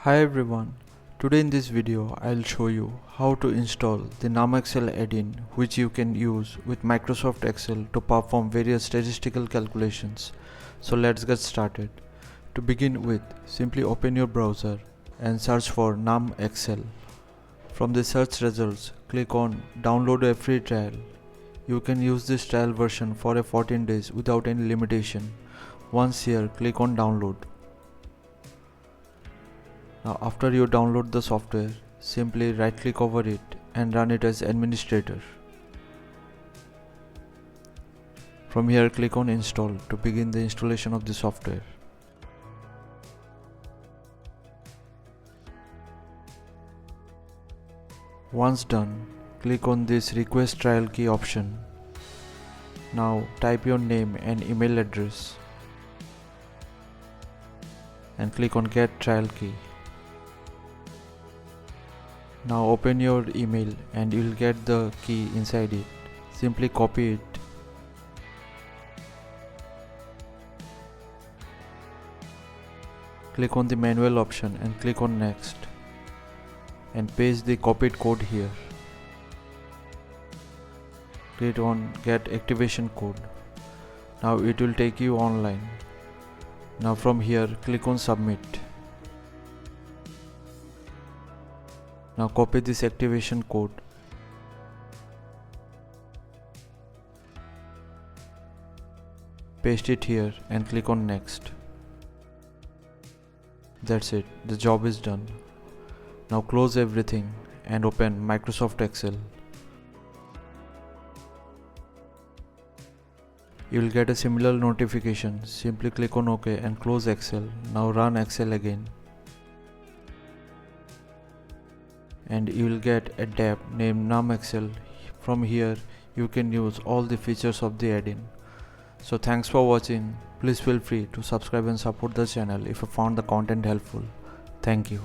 Hi everyone, today in this video I'll show you how to install the NumXL add-in which you can use with Microsoft Excel to perform various statistical calculations. So let's get started. To begin with, simply open your browser and search for NumXL. From the search results, click on download a free trial. You can use this trial version for 14 days without any limitation. Once here, click on download. Now after you download the software, simply right click over it and run it as administrator. From here click on install to begin the installation of the software. Once done, click on this request trial key option. Now type your name and email address and click on get trial key. Now open your email and you will get the key inside it. Simply copy it. Click on the manual option and click on next. And paste the copied code here. Click on get activation code. Now it will take you online. Now from here click on submit. Now copy this activation code. Paste it here and click on next. That's it, the job is done. Now close everything and open Microsoft Excel. You will get a similar notification. Simply click on OK and close Excel. Now run Excel again. And you will get a tab named NumXL. From here you can use all the features of the add-in. So thanks for watching. Please feel free to subscribe and support the channel if you found the content helpful. Thank you.